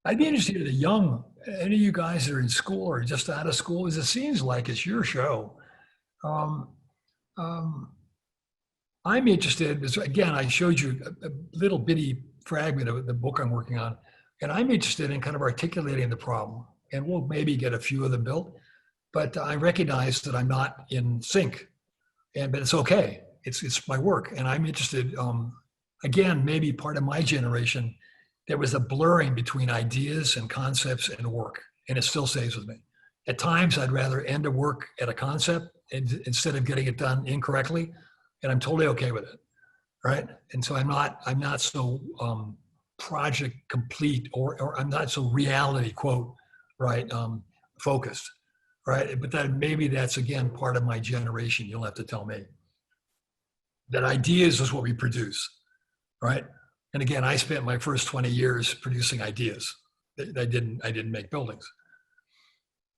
I'd be interested in the young, any of you guys that are in school or just out of school, as it seems like it's your show. Um, um, I'm interested, because again, I showed you a little bitty fragment of the book I'm working on, and I'm interested in kind of articulating the problem. And we'll maybe get a few of them built, but I recognize that I'm not in sync, but it's okay. It's my work, and I'm interested. Again, maybe part of my generation, there was a blurring between ideas and concepts and work, and it still stays with me. At times, I'd rather end a work at a concept instead of getting it done incorrectly, and I'm totally okay with it, right? And so I'm not so project complete, or I'm not so reality quote, right, focused, right? But that maybe that's again part of my generation. You'll have to tell me that ideas is what we produce, right? And again, I spent my first 20 years producing ideas. I didn't make buildings.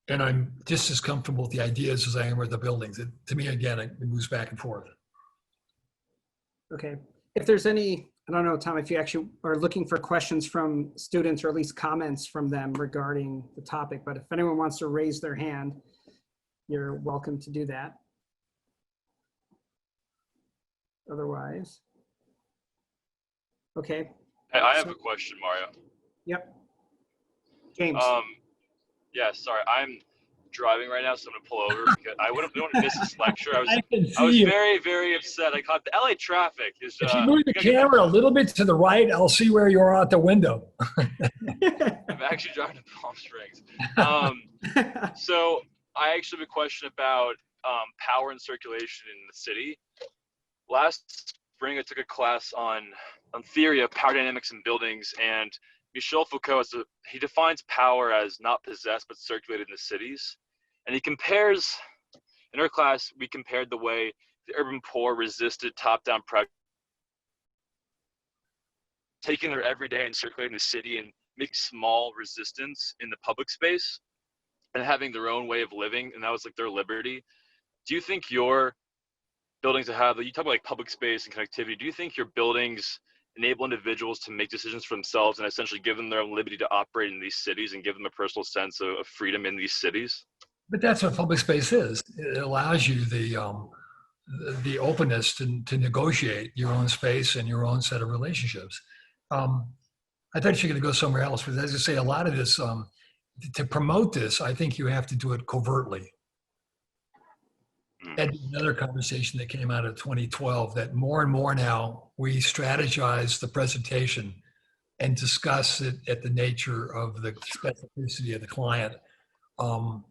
And I'm just as comfortable with the ideas as I am with the buildings. To me, again, it moves back and forth. Okay. If there's any, I don't know, Tom, if you actually are looking for questions from students or at least comments from them regarding the topic, but if anyone wants to raise their hand, you're welcome to do that. Otherwise, okay. I have a question, Mario. Yep. James. Yeah, sorry, I'm driving right now, so I'm gonna pull over because I don't want to miss this lecture. I was very, very upset. I caught the LA traffic. If you move the camera a little bit to the right, I'll see where you are out the window. I'm actually driving to Palm Springs. So I actually have a question about power and circulation in the city. Last spring, I took a class on theory of power dynamics in buildings, and Michel Foucault, he defines power as not possessed but circulated in the cities. And he compares, in our class, we compared the way the urban poor resisted top-down pressure, taking their everyday and circulating the city and making small resistance in the public space and having their own way of living, and that was like their liberty. Do you think your buildings that have, you talk about like public space and connectivity, do you think your buildings enable individuals to make decisions for themselves and essentially give them their own liberty to operate in these cities and give them a personal sense of freedom in these cities? But that's what public space is. It allows you the openness to negotiate your own space and your own set of relationships. I thought you were going to go somewhere else, but as I say, a lot of this, to promote this, I think you have to do it covertly. And another conversation that came out of 2012, that more and more now we strategize the presentation and discuss it at the nature of the specificity of the client,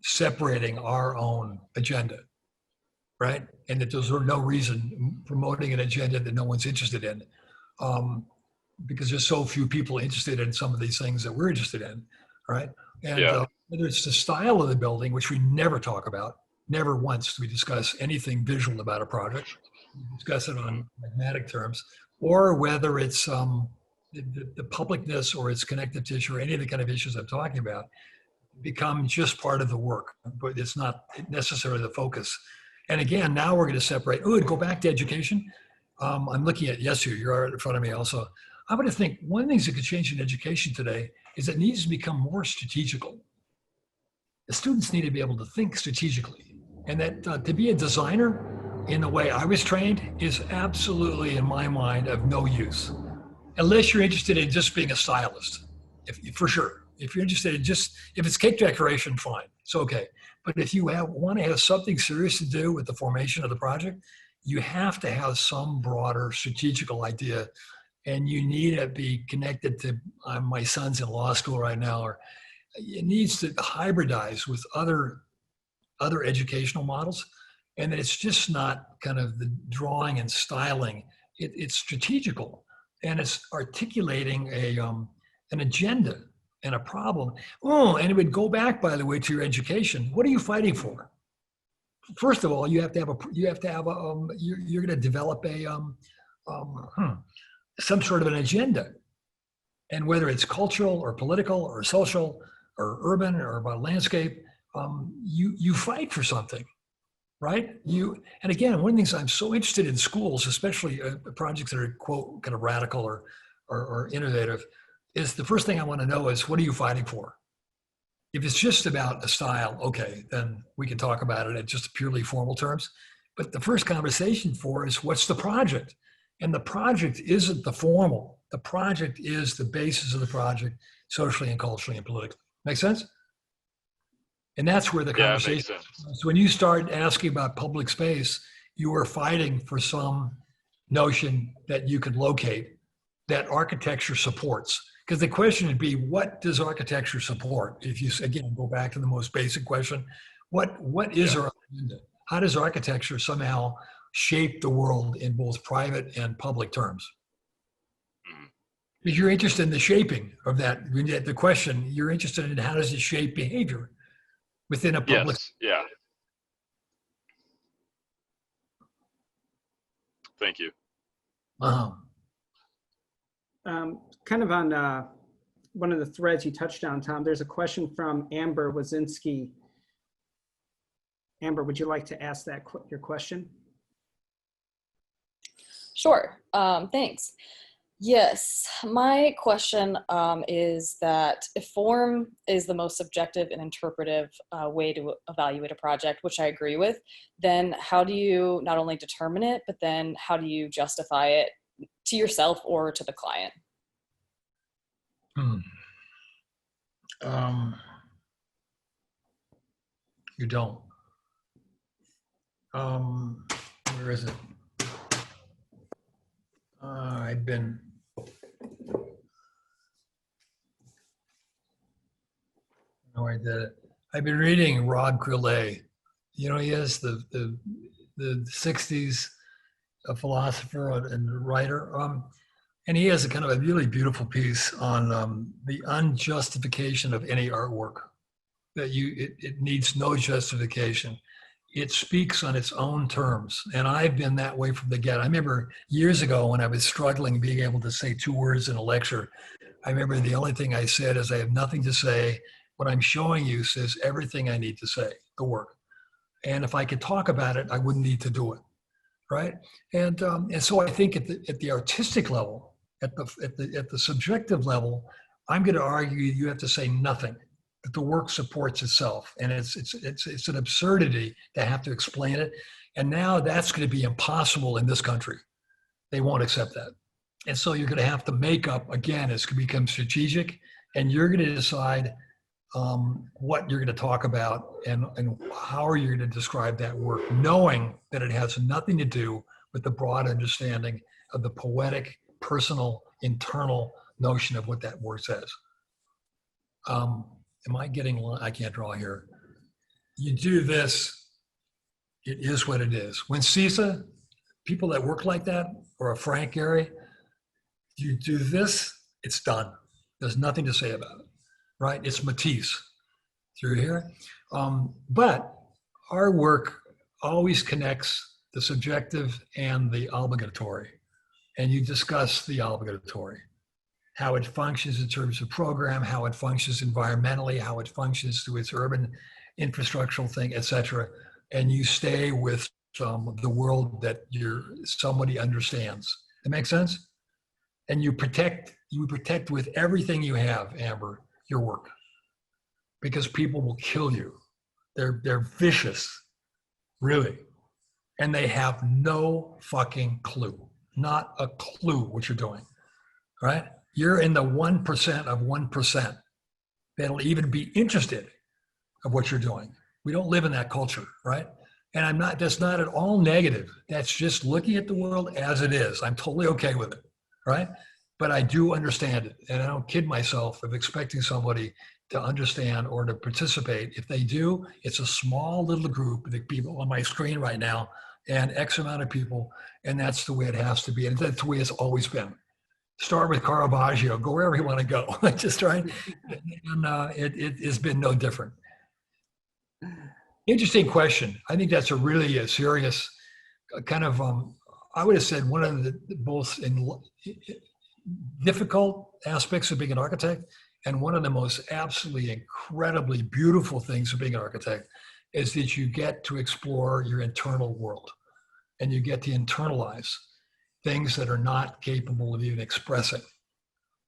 separating our own agenda, right? And that there's no reason promoting an agenda that no one's interested in, because there's so few people interested in some of these things that we're interested in, right? And whether it's the style of the building, which we never talk about, never once do we discuss anything visual about a project. We discuss it on pragmatic terms, or whether it's the publicness or its connective tissue or any of the kind of issues I'm talking about become just part of the work, but it's not necessarily the focus. And again, now we're going to separate. Go back to education. I'm looking at, yes, you're in front of me also. I'm going to think one of the things that could change in education today is it needs to become more strategical. The students need to be able to think strategically. And that to be a designer in the way I was trained is absolutely, in my mind, of no use. Unless you're interested in just being a stylist, for sure. If you're interested in if it's cake decoration, fine, it's okay. But if you want to have something serious to do with the formation of the project, you have to have some broader strategical idea. And you need to be connected to, my son's in law school right now, or it needs to hybridize with other educational models, and that it's just not kind of the drawing and styling. It's strategical, and it's articulating an agenda and a problem. And it would go back, by the way, to your education. What are you fighting for? First of all, you're going to develop some sort of an agenda, and whether it's cultural or political or social or urban or about landscape, you fight for something, right? And again, one of the things I'm so interested in schools, especially projects that are quote kind of radical or innovative, is the first thing I want to know is, what are you fighting for? If it's just about a style, okay, then we can talk about it in just purely formal terms. But the first conversation for is, what's the project? And the project isn't the formal. The project is the basis of the project, socially and culturally and politically. Make sense? And that's where the Yeah, it makes conversation. sense. So when you start asking about public space, you are fighting for some notion that you can locate that architecture supports. Because the question would be, what does architecture support? If you, again, go back to the most basic question, what is our agenda? How does architecture somehow shape the world in both private and public terms? Because you're interested in the shaping of that. The question, you're interested in how does it shape behavior within a public. Yes, yeah. Thank you. Kind of on one of the threads you touched on, Tom, there's a question from Amber Wazinski. Amber, would you like to ask that your question? Sure, thanks. Yes, my question is that if form is the most subjective and interpretive way to evaluate a project, which I agree with, then how do you not only determine it, but then how do you justify it to yourself or to the client? You don't. Where is it? I've been. No, I did it. I've been reading Rod Grillet. You know, he is the 60s a philosopher and writer. And he has a kind of a really beautiful piece on the unjustification of any artwork. That it needs no justification. It speaks on its own terms. And I've been that way from the get. I remember years ago when I was struggling being able to say 2 words in a lecture, I remember the only thing I said is, I have nothing to say. What I'm showing you says everything I need to say, the work. And if I could talk about it, I wouldn't need to do it, right? And so I think at the artistic level, at the subjective level, I'm going to argue you have to say nothing. That the work supports itself, and it's an absurdity to have to explain it. And now that's going to be impossible in this country. They won't accept that, and so you're going to have to make up again. It's going to become strategic, and you're going to decide what you're going to talk about and how are you going to describe that work, knowing that it has nothing to do with the broad understanding of the poetic, personal, internal notion of what that word says. Am I getting, I can't draw here. You do this, it is what it is. When CISA, people that work like that, or a Frank Gehry, you do this, it's done. There's nothing to say about it, right? It's Matisse through here. But our work always connects the subjective and the obligatory. And you discuss the obligatory. How it functions in terms of program, how it functions environmentally, how it functions through its urban infrastructural thing, et cetera. And you stay with the world that somebody understands. That makes sense? And you protect with everything you have, Amber, your work. Because people will kill you. They're vicious, really. And they have no fucking clue, not a clue what you're doing, right? You're in the 1% of 1% that'll even be interested of what you're doing. We don't live in that culture, right? And that's not at all negative. That's just looking at the world as it is. I'm totally okay with it, right? But I do understand it. And I don't kid myself of expecting somebody to understand or to participate. If they do, it's a small little group of people on my screen right now and X amount of people. And that's the way it has to be. And that's the way it's always been. Start with Caravaggio, go wherever you want to go. Just trying, and it has been no different. Interesting question. I think that's a really serious kind of, I would have said one of the most difficult aspects of being an architect, and one of the most absolutely incredibly beautiful things of being an architect is that you get to explore your internal world and you get to internalize things that are not capable of even expressing.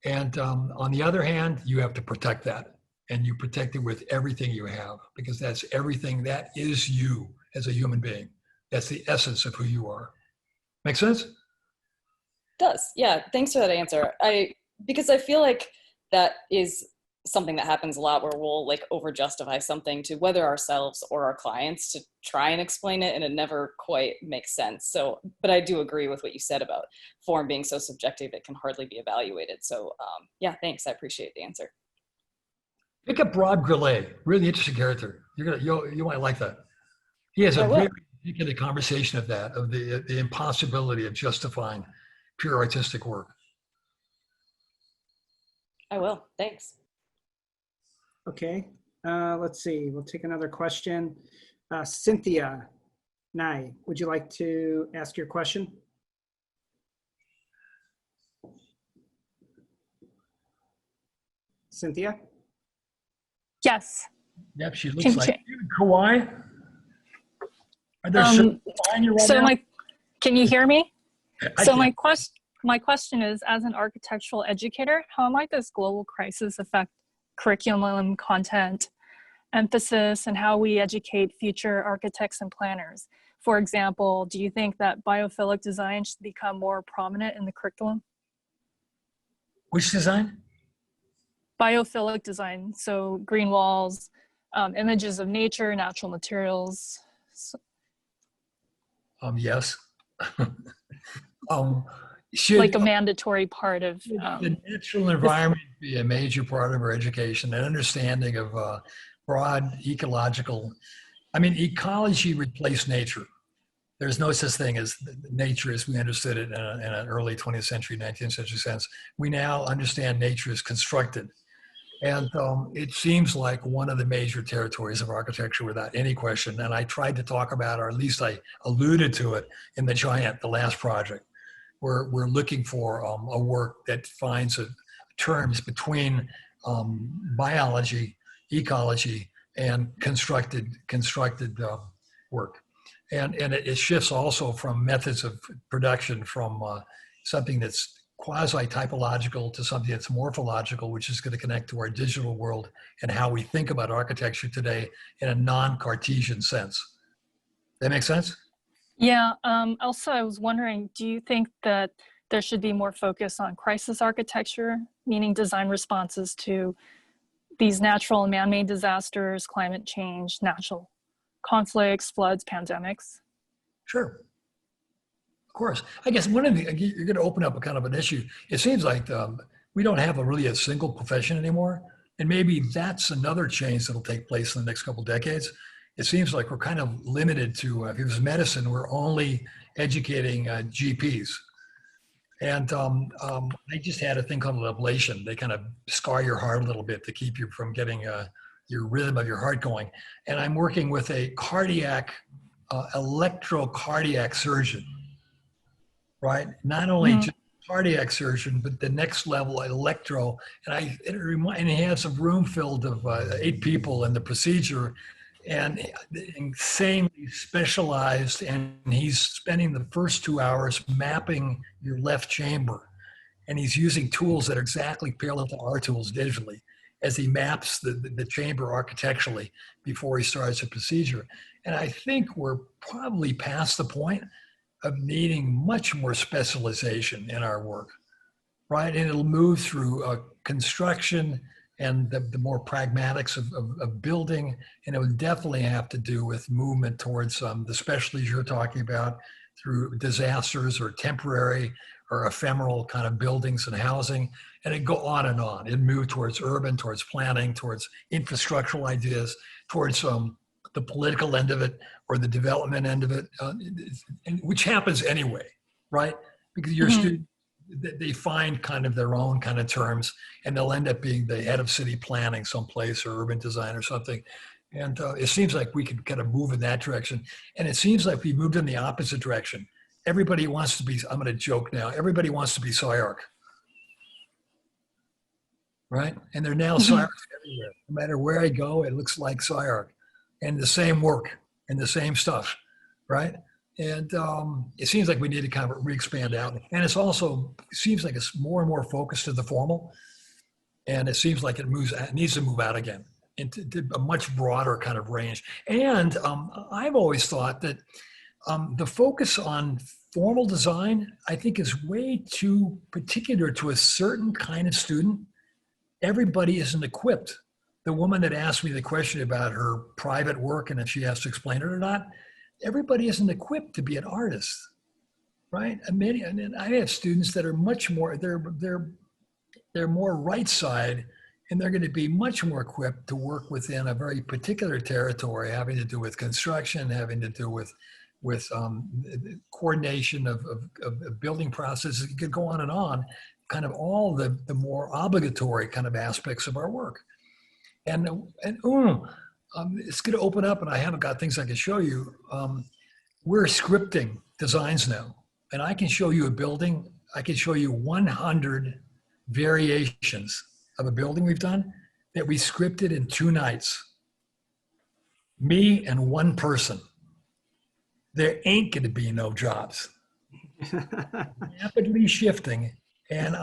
And on the other hand, you have to protect that, and you protect it with everything you have, because that's everything. That is you as a human being. That's the essence of who you are. Make sense? Does. Yeah. Thanks for that answer. Because I feel like that is something that happens a lot, where we'll like over justify something to whether ourselves or our clients to try and explain it, and it never quite makes sense. So, but I do agree with what you said about form being so subjective it can hardly be evaluated. So yeah, thanks. I appreciate the answer. Pick up Rob Grillet, really interesting character. You might like that. He has I a will. very particular conversation of that, of the impossibility of justifying pure artistic work. I will. Thanks. Okay, let's see. We'll take another question. Cynthia Nye, would you like to ask your question? Cynthia? Yes. Yep, she looks Can like Kauai. Are there certain behind you right so now? can you hear me? I So can. my question is, as an architectural educator, how might this global crisis affect curriculum content, emphasis, and how we educate future architects and planners? For example, do you think that biophilic design should become more prominent in the curriculum? Which design? Biophilic design, so green walls, images of nature, natural materials. Yes. Should Like a mandatory part of the natural environment be a major part of our education, an understanding of broad ecological? I mean, ecology replaced nature. There's no such thing as nature as we understood it in an early 20th century, 19th century sense. We now understand nature is constructed. And it seems like one of the major territories of architecture without any question. And I tried to talk about, or at least I alluded to it in The Giant, the last project. We're looking for a work that finds terms between biology, ecology, and constructed work. And it shifts also from methods of production from something that's quasi-typological to something that's morphological, which is going to connect to our digital world and how we think about architecture today in a non-Cartesian sense. That make sense? Yeah, also I was wondering, do you think that there should be more focus on crisis architecture, meaning design responses to these natural and man-made disasters, climate change, natural conflicts, floods, pandemics? Sure. Of course. I guess one of the, you're going to open up a kind of an issue. It seems like we don't have a single profession anymore. And maybe that's another change that'll take place in the next couple of decades. It seems like we're kind of limited to, if it was medicine, we're only educating GPs. And I just had a thing called an ablation. They kind of scar your heart a little bit to keep you from getting your rhythm of your heart going. And I'm working with a cardiac, electrocardiac surgeon, right? Not only just cardiac surgeon, but the next level electro. And he has a room filled of 8 people in the procedure, and insanely specialized. And he's spending the first 2 hours mapping your left chamber. And he's using tools that are exactly parallel to our tools digitally as he maps the chamber architecturally before he starts a procedure. And I think we're probably past the point of needing much more specialization in our work, right? And it'll move through construction and the more pragmatics of building. And it would definitely have to do with movement towards the specialties you're talking about through disasters or temporary or ephemeral kind of buildings and housing. And it'd go on and on. It'd move towards urban, towards planning, towards infrastructural ideas, towards the political end of it or the development end of it, which happens anyway, right? Because your student, they find kind of their own kind of terms, and they'll end up being the head of city planning someplace or urban design or something. And it seems like we could kind of move in that direction. And it seems like we moved in the opposite direction. Everybody wants to be, I'm going to joke now, everybody wants to be SCI-Arc, right? And they're now SCI-Arcs everywhere. No matter where I go, it looks like SCI-Arc and the same work and the same stuff, right? And it seems like we need to kind of re-expand out. And it's also, it seems like it's more and more focused to the formal. And it seems like it needs to move out again into a much broader kind of range. And I've always thought that the focus on formal design, I think, is way too particular to a certain kind of student. Everybody isn't equipped. The woman that asked me the question about her private work and if she has to explain it or not, everybody isn't equipped to be an artist, right? And I have students that are much more, they're more right side, and they're going to be much more equipped to work within a very particular territory, having to do with construction, having to do with coordination of building processes. You could go on, kind of all the more obligatory kind of aspects of our work. And it's going to open up, and I haven't got things I can show you. We're scripting designs now, and I can show you a building. I can show you 100 variations of a building we've done that we scripted in 2 nights. Me and one person. There ain't going to be no jobs. Rapidly shifting. And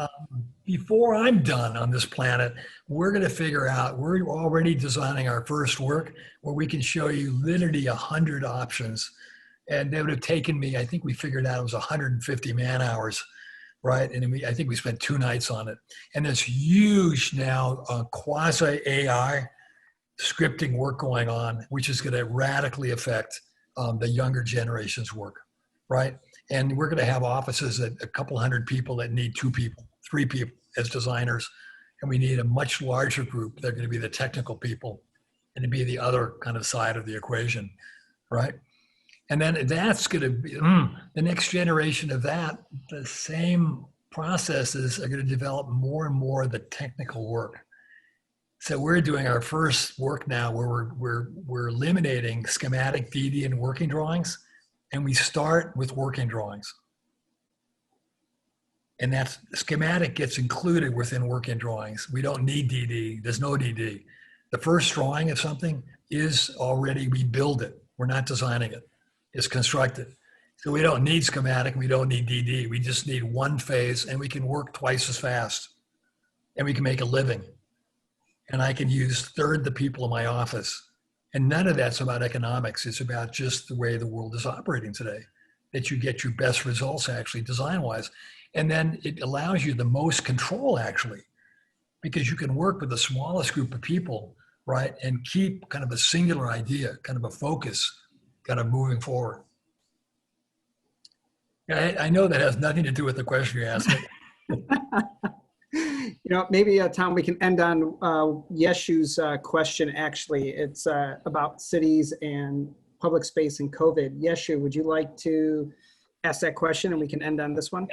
before I'm done on this planet, we're going to figure out, we're already designing our first work where we can show you literally 100 options. And they would have taken me, I think we figured out it was 150 man hours, right? And I think we spent 2 nights on it. And there's huge now quasi AI scripting work going on, which is going to radically affect the younger generation's work, right? And we're going to have offices that a couple hundred people that need 2 people, 3 people as designers. And we need a much larger group. They're going to be the technical people and to be the other kind of side of the equation, right? And then that's going to be the next generation of that. The same processes are going to develop more and more of the technical work. So we're doing our first work now where we're eliminating schematic DD and working drawings, and we start with working drawings. And that schematic gets included within working drawings. We don't need DD. There's no DD. The first drawing of something is already, we build it. We're not designing it. It's constructed. So we don't need schematic. We don't need DD. We just need one phase, and we can work twice as fast, and we can make a living. And I can use third the people in my office. And none of that's about economics. It's about just the way the world is operating today, that you get your best results actually design-wise. And then it allows you the most control actually, because you can work with the smallest group of people, right? And keep kind of a singular idea, kind of a focus, kind of moving forward. I know that has nothing to do with the question you're asking. You know, maybe Tom, we can end on Yeshu's question. Actually, it's about cities and public space and COVID. Yeshu, would you like to ask that question, and we can end on this one?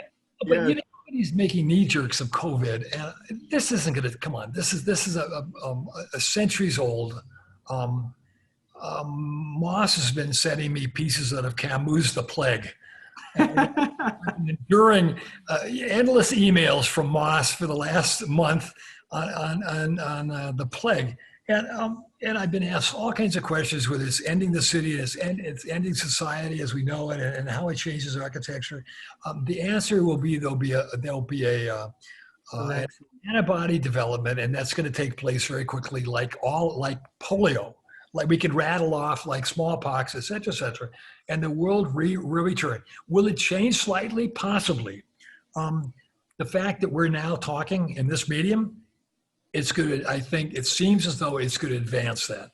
But you know, he's making knee jerks of COVID, and this isn't going to come on. This is a centuries old. Moss has been sending me pieces out of Camus' The Plague. Enduring endless emails from Moss for the last month on the plague, and I've been asked all kinds of questions whether it's ending the city, it's ending society as we know it, and how it changes architecture. The answer will be there'll be a antibody development, and that's going to take place very quickly, like polio. Like we could rattle off like smallpox, et cetera, and the world will return. Will it change slightly? Possibly. The fact that we're now talking in this medium, it's going to, I think it seems as though it's going to advance that,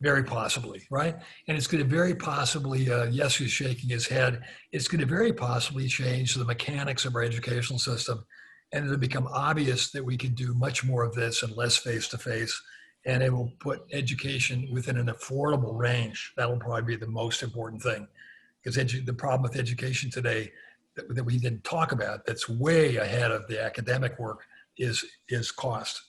very possibly, right? And it's going to very possibly, yes, he's shaking his head, it's going to very possibly change the mechanics of our educational system. And it'll become obvious that we can do much more of this and less face-to-face. And it will put education within an affordable range. That'll probably be the most important thing. Because the problem with education today that we didn't talk about, that's way ahead of the academic work, is cost.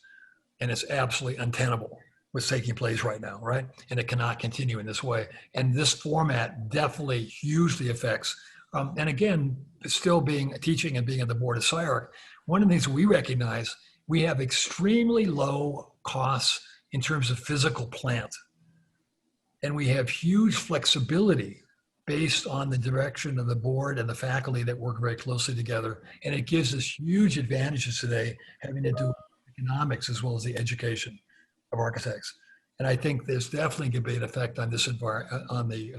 And it's absolutely untenable what's taking place right now, right? And it cannot continue in this way. And this format definitely hugely affects, and again, still teaching and being on the board of SCI-Arc, one of the things we recognize, we have extremely low costs in terms of physical plant. And we have huge flexibility based on the direction of the board and the faculty that work very closely together. And it gives us huge advantages today, having to do with economics as well as the education of architects. And I think there's definitely going to be an effect on this environment, on the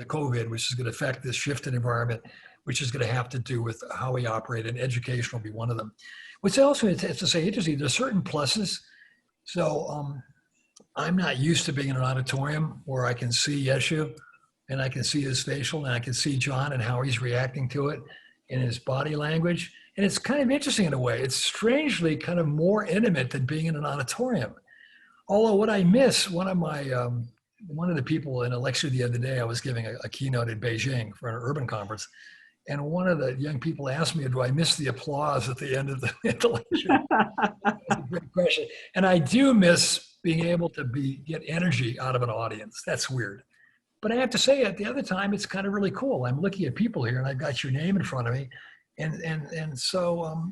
COVID, which is going to affect this shifted environment, which is going to have to do with how we operate, and education will be one of them. What's also, to say, interesting, there's certain pluses. So I'm not used to being in an auditorium where I can see Yeshu, and I can see his facial, and I can see John and how he's reacting to it in his body language. And it's kind of interesting in a way. It's strangely kind of more intimate than being in an auditorium. Although what I miss, one of the people in a lecture the other day, I was giving a keynote in Beijing for an urban conference, and one of the young people asked me, do I miss the applause at the end of the lecture? That's a great question. And I do miss being able to get energy out of an audience. That's weird. But I have to say, at the other time, it's kind of really cool. I'm looking at people here, and I've got your name in front of me. And so